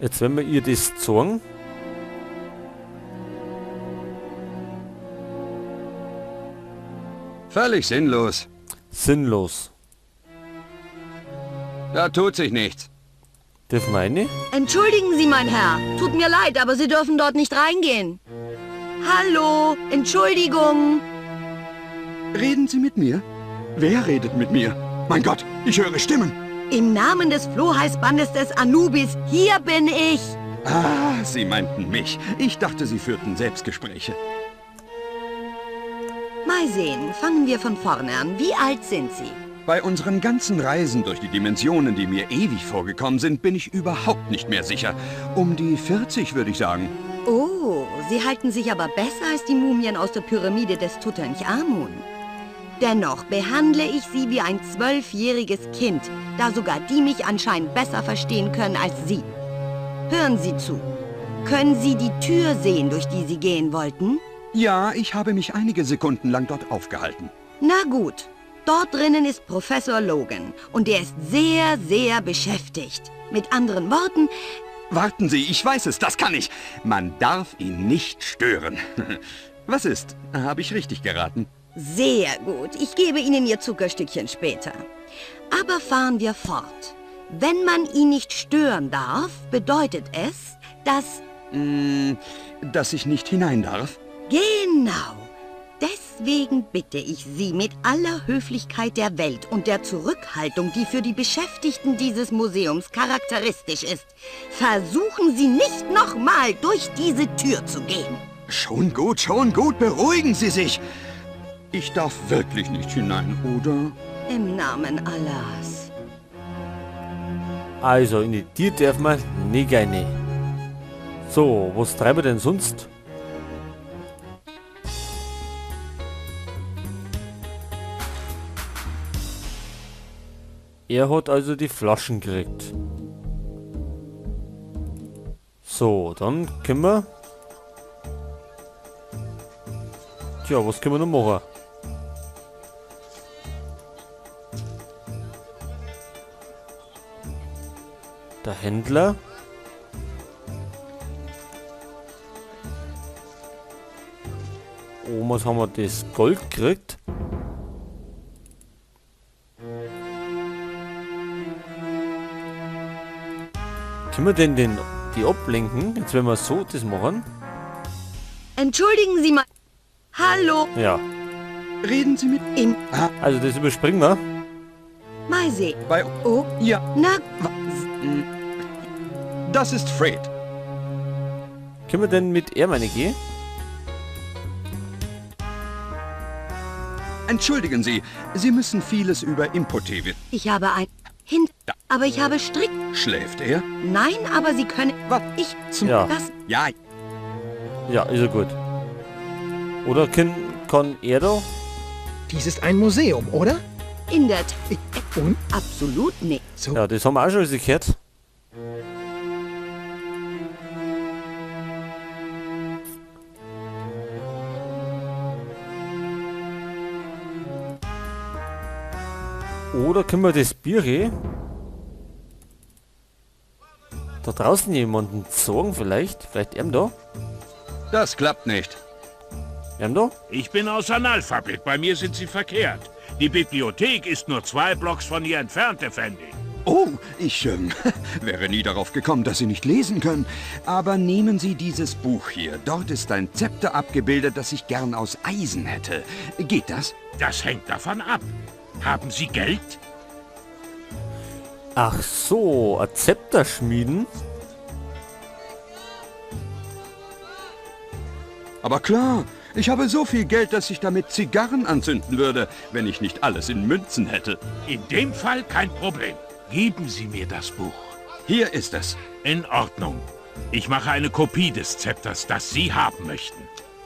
Jetzt wenn wir ihr das zeigen. Völlig sinnlos. Sinnlos. Da tut sich nichts. Dürfen wir rein? Entschuldigen Sie, mein Herr. Tut mir leid, aber Sie dürfen dort nicht reingehen. Hallo, Entschuldigung. Reden Sie mit mir? Wer redet mit mir? Mein Gott, ich höre Stimmen. Im Namen des Flohheißbandes des Anubis, hier bin ich. Ah, Sie meinten mich. Ich dachte, Sie führten Selbstgespräche. Mal sehen, fangen wir von vorne an. Wie alt sind Sie? Bei unseren ganzen Reisen durch die Dimensionen, die mir ewig vorgekommen sind, bin ich überhaupt nicht mehr sicher. Um die 40, würde ich sagen. Oh, Sie halten sich aber besser als die Mumien aus der Pyramide des Tutanchamun. Dennoch behandle ich Sie wie ein 12-jähriges Kind, da sogar die mich anscheinend besser verstehen können als Sie. Hören Sie zu. Können Sie die Tür sehen, durch die Sie gehen wollten? Ja, ich habe mich einige Sekunden lang dort aufgehalten. Na gut. Dort drinnen ist Professor Logan und er ist sehr, sehr beschäftigt. Mit anderen Worten, Warten Sie, ich weiß es, das kann ich. Man darf ihn nicht stören. Was ist? Habe ich richtig geraten? sehr gut. Ich gebe Ihnen Ihr Zuckerstückchen später. Aber fahren wir fort. Wenn man ihn nicht stören darf, bedeutet es, dass... Dass ich nicht hinein darf? Genau. Deswegen bitte ich Sie mit aller Höflichkeit der Welt und der Zurückhaltung, die für die Beschäftigten dieses Museums charakteristisch ist, versuchen Sie nicht nochmal durch diese Tür zu gehen. Schon gut, beruhigen Sie sich. Ich darf wirklich nicht hinein, oder? Im Namen Allahs. Also, in die Tür dürfen wir nicht rein. So, was treiben wir denn sonst? Er hat also die Flaschen gekriegt. So, dann können wir... Tja, was können wir noch machen? Der Händler. Omas haben wir das Gold gekriegt. Können wir denn die ablenken? Jetzt wenn wir so das machen. Entschuldigen Sie mal. Hallo. Ja. Reden Sie mit ihm. Also das überspringen wir. Mal sehen. Bei... Oh, Ja, na, das ist Fred. Können wir denn mit er meine gehen? Entschuldigen Sie, Sie müssen vieles über Impoté wissen. ich habe ein Hint, aber ich habe Strick. Schläft er? Nein, aber Sie können... Was? Ich... Ja. Das... Ja, Ja, ist ja gut. Oder kann er da? Dies ist ein Museum, oder? In der Tat. Und? Absolut nicht. So, Ja, das haben wir auch schon alles gehört. Oder können wir das Bier da draußen jemanden sagen vielleicht? Vielleicht ihm da? das klappt nicht. Ihm da? Ich bin Analphabet. Bei mir sind Sie verkehrt. Die Bibliothek ist nur 2 Blocks von hier entfernt, Effendi. Oh, ich wäre nie darauf gekommen, dass Sie nicht lesen können. Aber nehmen Sie dieses Buch hier. Dort ist ein Zepter abgebildet, das ich gern aus Eisen hätte. Geht das? Das hängt davon ab. Haben Sie Geld? Ach so, ein Zepter schmieden? Aber klar, ich habe so viel Geld, dass ich damit Zigarren anzünden würde, wenn ich nicht alles in Münzen hätte. In dem Fall kein Problem. Geben Sie mir das Buch. Hier ist es. In Ordnung. Ich mache eine Kopie des Zepters, das Sie haben möchten.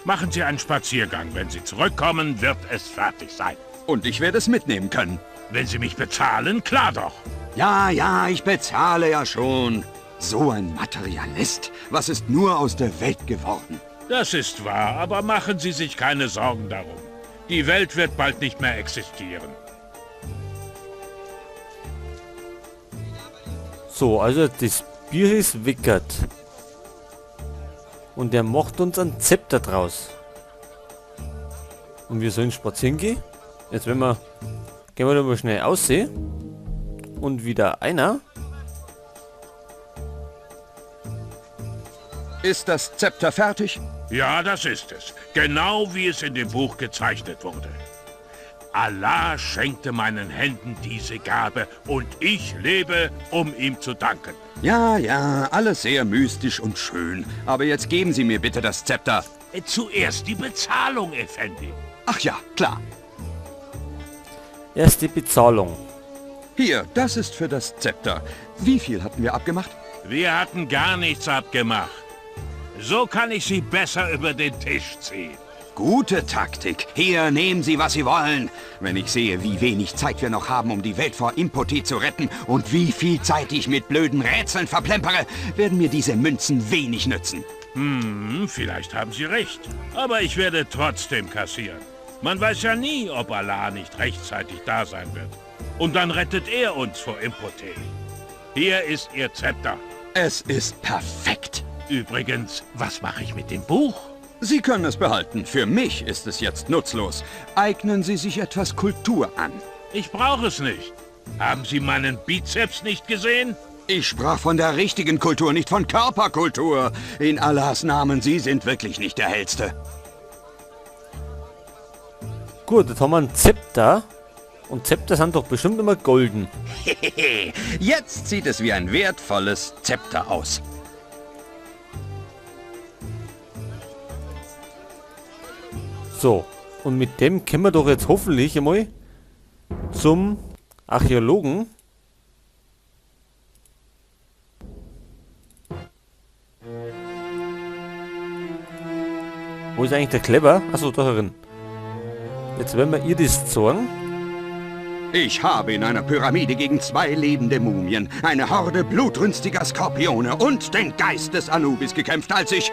Machen Sie einen Spaziergang. Wenn Sie zurückkommen, wird es fertig sein. Und ich werde es mitnehmen können. Wenn Sie mich bezahlen, klar doch. Ja, ich bezahle ja schon. So ein Materialist. Was ist nur aus der Welt geworden? Das ist wahr, aber machen Sie sich keine Sorgen darum. Die Welt wird bald nicht mehr existieren. So, also das Biris Wickert. Und der macht uns ein Zepter draus. Und wir sollen spazieren gehen. Jetzt gehen wir da mal schnell aussehen. Und wieder einer. Ist das Zepter fertig? Ja, das ist es. Genau wie es in dem Buch gezeichnet wurde. Allah schenkte meinen Händen diese Gabe und ich lebe, um ihm zu danken. Ja, ja, alles sehr mystisch und schön. Aber jetzt geben Sie mir bitte das Zepter. Zuerst die Bezahlung, Effendi. Ach ja, klar. Erst die Bezahlung. Hier, das ist für das Zepter. Wie viel hatten wir abgemacht? Wir hatten gar nichts abgemacht. So kann ich Sie besser über den Tisch ziehen. Gute Taktik. Hier, nehmen Sie, was Sie wollen. Wenn ich sehe, wie wenig Zeit wir noch haben, um die Welt vor Impotet zu retten und wie viel Zeit ich mit blöden Rätseln verplempere, werden mir diese Münzen wenig nützen. Vielleicht haben Sie recht. Aber ich werde trotzdem kassieren. Man weiß ja nie, ob Allah nicht rechtzeitig da sein wird. Und dann rettet er uns vor Impotet. Hier ist Ihr Zepter. Es ist perfekt. Übrigens, was mache ich mit dem Buch? Sie können es behalten. Für mich ist es jetzt nutzlos. Eignen Sie sich etwas Kultur an. Ich brauche es nicht. Haben Sie meinen Bizeps nicht gesehen? Ich sprach von der richtigen Kultur, nicht von Körperkultur. In Allahs Namen, Sie sind wirklich nicht der Hellste. Gut, jetzt haben wir ein Zepter. Und Zepter sind doch bestimmt immer golden. Jetzt sieht es wie ein wertvolles Zepter aus. So, und mit dem können wir doch jetzt hoffentlich einmal zum Archäologen. Wo ist eigentlich der Kleber? Achso, da herin. Jetzt werden wir ihr das zeigen. Ich habe in einer Pyramide gegen 2 lebende Mumien, eine Horde blutrünstiger Skorpione und den Geist des Anubis gekämpft, als ich,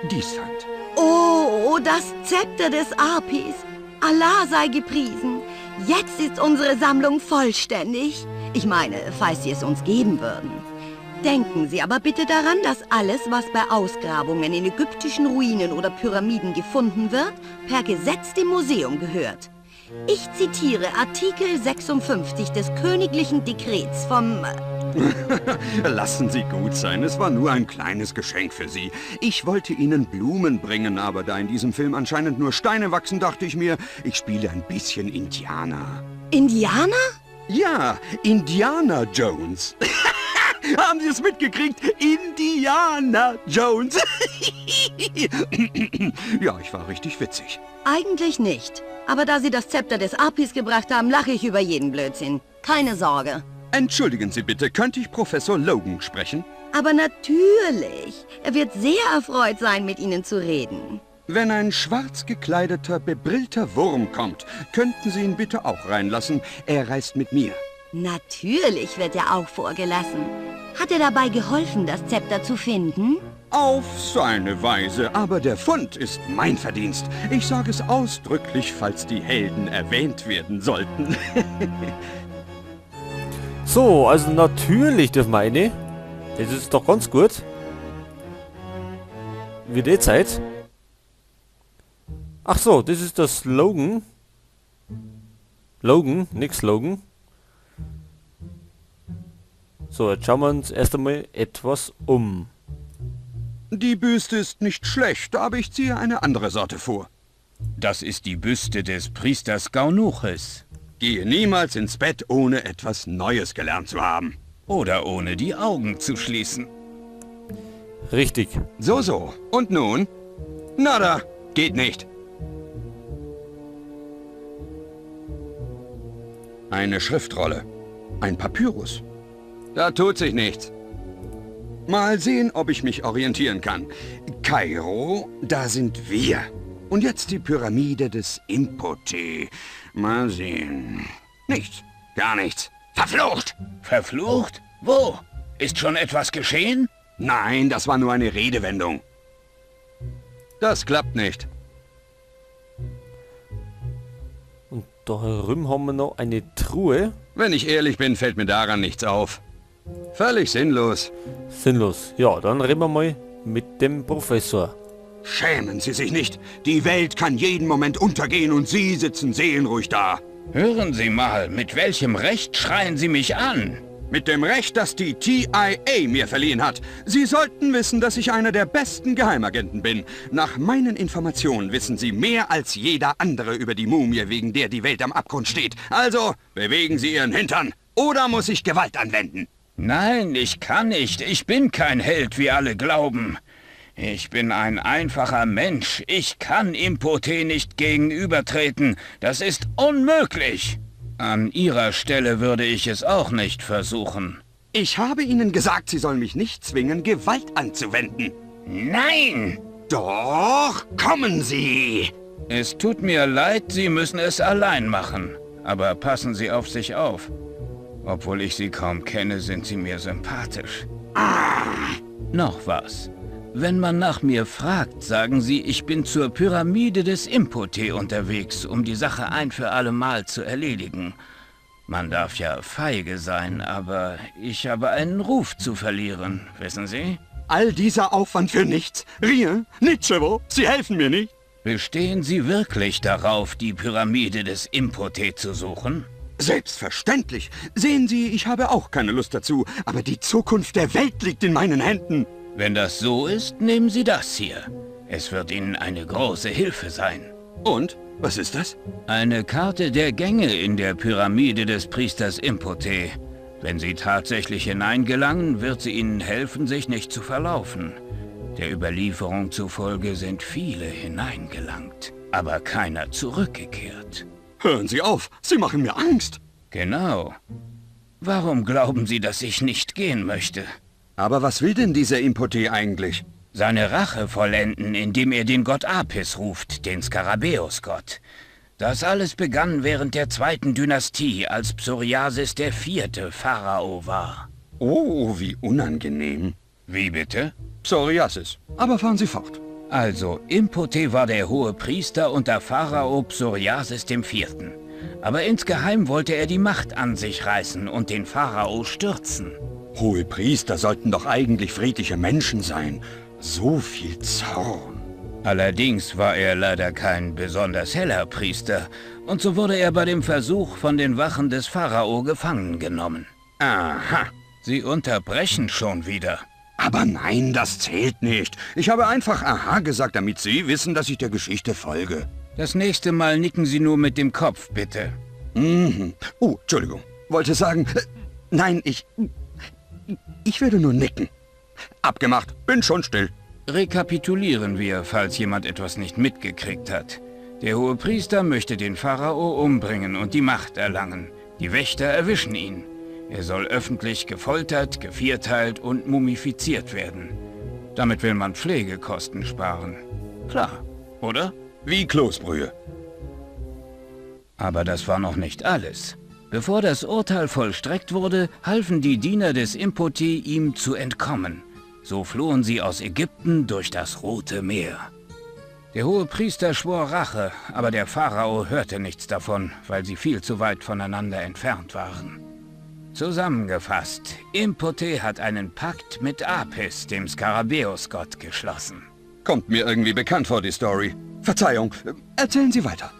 dies fand. Oh, das Zepter des Apis. Allah sei gepriesen. Jetzt ist unsere Sammlung vollständig. Ich meine, falls Sie es uns geben würden. Denken Sie aber bitte daran, dass alles, was bei Ausgrabungen in ägyptischen Ruinen oder Pyramiden gefunden wird, per Gesetz dem Museum gehört. Ich zitiere Artikel 56 des königlichen Dekrets vom... Lassen Sie gut sein, es war nur ein kleines Geschenk für Sie. Ich wollte Ihnen Blumen bringen, aber da in diesem Film anscheinend nur Steine wachsen, dachte ich mir, ich spiele ein bisschen Indianer. Indianer? Ja, Indiana Jones. Haben Sie es mitgekriegt? Indiana Jones. Ja, ich war richtig witzig. Eigentlich nicht. Aber da Sie das Zepter des Apis gebracht haben, lache ich über jeden Blödsinn. Keine Sorge. Entschuldigen Sie bitte, könnte ich Professor Logan sprechen? Aber natürlich. Er wird sehr erfreut sein, mit Ihnen zu reden. Wenn ein schwarz gekleideter, bebrillter Wurm kommt, könnten Sie ihn bitte auch reinlassen. Er reist mit mir. Natürlich wird er auch vorgelassen. Hat er dabei geholfen, das Zepter zu finden? Auf seine Weise, aber der Fund ist mein Verdienst. Ich sage es ausdrücklich, falls die Helden erwähnt werden sollten. So, also natürlich dürfen wir eine. Das ist doch ganz gut. Wie die Zeit. Ach so, das ist der Slogan. Logan, nix Slogan. So, jetzt schauen wir uns erst einmal etwas um. Die Büste ist nicht schlecht, aber ich ziehe eine andere Sorte vor. Das ist die Büste des Priesters Gaunuches. Gehe niemals ins Bett, ohne etwas Neues gelernt zu haben. Oder ohne die Augen zu schließen. Richtig. So. Und nun? Nada, geht nicht. Eine Schriftrolle. Ein Papyrus. Da tut sich nichts. Mal sehen, ob ich mich orientieren kann. Kairo, da sind wir. Und jetzt die Pyramide des Impotet. Mal sehen. Nichts. Gar nichts. Verflucht! Verflucht? Wo? Ist schon etwas geschehen? Nein, das war nur eine Redewendung. Das klappt nicht. Und da herum haben wir noch eine Truhe. Wenn ich ehrlich bin, fällt mir daran nichts auf. Völlig sinnlos. Sinnlos. Ja, dann reden wir mal mit dem Professor. Schämen Sie sich nicht. Die Welt kann jeden Moment untergehen und Sie sitzen seelenruhig da. Hören Sie mal, mit welchem Recht schreien Sie mich an? Mit dem Recht, das die TIA mir verliehen hat. Sie sollten wissen, dass ich einer der besten Geheimagenten bin. Nach meinen Informationen wissen Sie mehr als jeder andere über die Mumie, wegen der die Welt am Abgrund steht. Also, bewegen Sie Ihren Hintern. Oder muss ich Gewalt anwenden? Nein, ich kann nicht. Ich bin kein Held, wie alle glauben. Ich bin ein einfacher Mensch. Ich kann Imhotep nicht gegenübertreten. Das ist unmöglich. An Ihrer Stelle würde ich es auch nicht versuchen. Ich habe Ihnen gesagt, Sie sollen mich nicht zwingen, Gewalt anzuwenden. Nein! Doch, kommen Sie! Es tut mir leid, Sie müssen es allein machen. Aber passen Sie auf sich auf. Obwohl ich Sie kaum kenne, sind Sie mir sympathisch. Noch was. Wenn man nach mir fragt, sagen Sie, ich bin zur Pyramide des Imhotep unterwegs, um die Sache ein für alle Mal zu erledigen. Man darf ja feige sein, aber ich habe einen Ruf zu verlieren, wissen Sie? All dieser Aufwand für nichts. Rien, nichevo, Sie helfen mir nicht. Bestehen Sie wirklich darauf, die Pyramide des Imhotep zu suchen? Selbstverständlich. Sehen Sie, ich habe auch keine Lust dazu, aber die Zukunft der Welt liegt in meinen Händen. Wenn das so ist, nehmen Sie das hier. Es wird Ihnen eine große Hilfe sein. Und? Was ist das? Eine Karte der Gänge in der Pyramide des Priesters Imhotep. Wenn Sie tatsächlich hineingelangen, wird sie Ihnen helfen, sich nicht zu verlaufen. Der Überlieferung zufolge sind viele hineingelangt, aber keiner zurückgekehrt. Hören Sie auf, Sie machen mir Angst. Genau. Warum glauben Sie, dass ich nicht gehen möchte? Aber was will denn dieser Imhotep eigentlich? Seine Rache vollenden, indem er den Gott Apis ruft, den Skarabäusgott. Das alles begann während der 2. Dynastie, als Psoriasis IV. Pharao war. Oh, wie unangenehm. Wie bitte? Psoriasis. Aber fahren Sie fort. Also, Imhotep war der hohe Priester unter Pharao Psoriasis IV. Aber insgeheim wollte er die Macht an sich reißen und den Pharao stürzen. Hohe Priester sollten doch eigentlich friedliche Menschen sein. So viel Zorn. Allerdings war er leider kein besonders heller Priester, und so wurde er bei dem Versuch von den Wachen des Pharao gefangen genommen. Aha. Sie unterbrechen schon wieder. Aber nein, das zählt nicht. Ich habe einfach aha gesagt, damit Sie wissen, dass ich der Geschichte folge. Das nächste Mal nicken Sie nur mit dem Kopf, bitte. Mhm. Oh, Entschuldigung. Wollte sagen, nein, ich würde nur nicken. Abgemacht, bin schon still. Rekapitulieren wir, falls jemand etwas nicht mitgekriegt hat. Der hohe Priester möchte den Pharao umbringen und die Macht erlangen. Die Wächter erwischen ihn. Er soll öffentlich gefoltert, gevierteilt und mumifiziert werden. Damit will man Pflegekosten sparen. Klar, oder? Wie Kloßbrühe. Aber das war noch nicht alles. Bevor das Urteil vollstreckt wurde, halfen die Diener des Imhotep, ihm zu entkommen. So flohen sie aus Ägypten durch das Rote Meer. Der hohe Priester schwor Rache, aber der Pharao hörte nichts davon, weil sie viel zu weit voneinander entfernt waren. Zusammengefasst, Imhotep hat einen Pakt mit Apis, dem Skarabäusgott, geschlossen. Kommt mir irgendwie bekannt vor, die Story. Verzeihung, erzählen Sie weiter.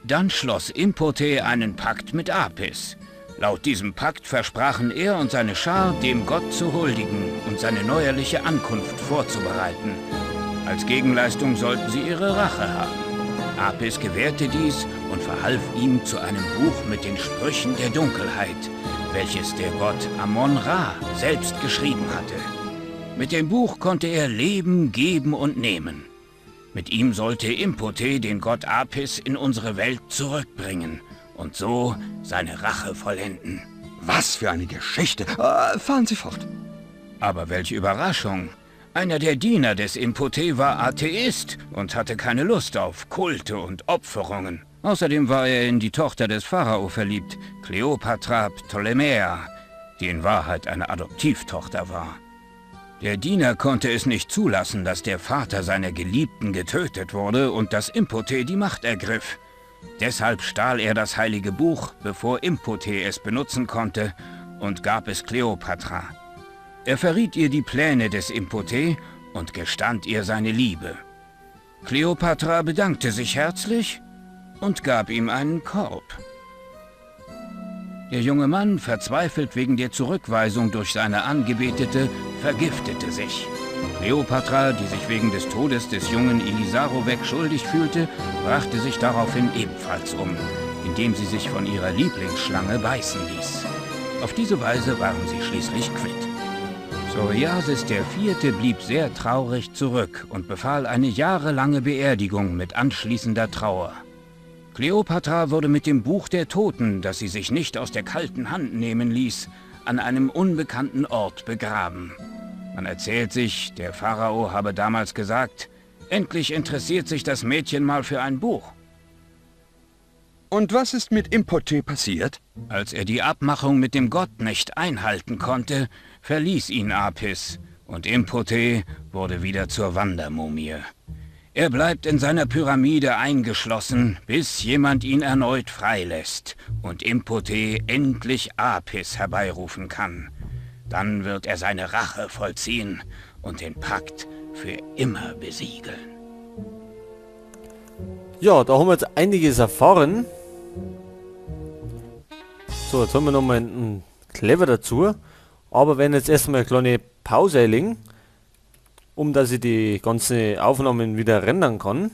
Dann schloss Imhotep einen Pakt mit Apis. Laut diesem Pakt versprachen er und seine Schar, dem Gott zu huldigen und seine neuerliche Ankunft vorzubereiten. Als Gegenleistung sollten sie ihre Rache haben. Apis gewährte dies und verhalf ihm zu einem Buch mit den Sprüchen der Dunkelheit, welches der Gott Amon-Ra selbst geschrieben hatte. Mit dem Buch konnte er leben, geben und nehmen. Mit ihm sollte Imhotep den Gott Apis in unsere Welt zurückbringen und so seine Rache vollenden. Was für eine Geschichte. Fahren Sie fort. Aber welche Überraschung. Einer der Diener des Imhotep war Atheist und hatte keine Lust auf Kulte und Opferungen. Außerdem war er in die Tochter des Pharao verliebt, Kleopatra Ptolemäa, die in Wahrheit eine Adoptivtochter war. Der Diener konnte es nicht zulassen, dass der Vater seiner Geliebten getötet wurde und dass Imhotep die Macht ergriff. Deshalb stahl er das heilige Buch, bevor Imhotep es benutzen konnte, und gab es Kleopatra. Er verriet ihr die Pläne des Impotet und gestand ihr seine Liebe. Kleopatra bedankte sich herzlich und gab ihm einen Korb. Der junge Mann, verzweifelt wegen der Zurückweisung durch seine Angebetete, vergiftete sich. Kleopatra, die sich wegen des Todes des jungen Elisarowek schuldig fühlte, brachte sich daraufhin ebenfalls um, indem sie sich von ihrer Lieblingsschlange beißen ließ. Auf diese Weise waren sie schließlich quitt. Psoriasis IV. Blieb sehr traurig zurück und befahl eine jahrelange Beerdigung mit anschließender Trauer. Kleopatra wurde mit dem Buch der Toten, das sie sich nicht aus der kalten Hand nehmen ließ, an einem unbekannten Ort begraben. Man erzählt sich, der Pharao habe damals gesagt, endlich interessiert sich das Mädchen mal für ein Buch. Und was ist mit Impotet passiert? Als er die Abmachung mit dem Gott nicht einhalten konnte, verließ ihn Apis und Impotet wurde wieder zur Wandermumie. Er bleibt in seiner Pyramide eingeschlossen, bis jemand ihn erneut freilässt und Impotet endlich Apis herbeirufen kann. Dann wird er seine Rache vollziehen und den Pakt für immer besiegeln. Ja, da haben wir jetzt einiges erfahren. So, jetzt haben wir nochmal einen Clever dazu. Aber wenn jetzt erstmal eine kleine Pause legen, um dass ich die ganzen Aufnahmen wieder rendern kann.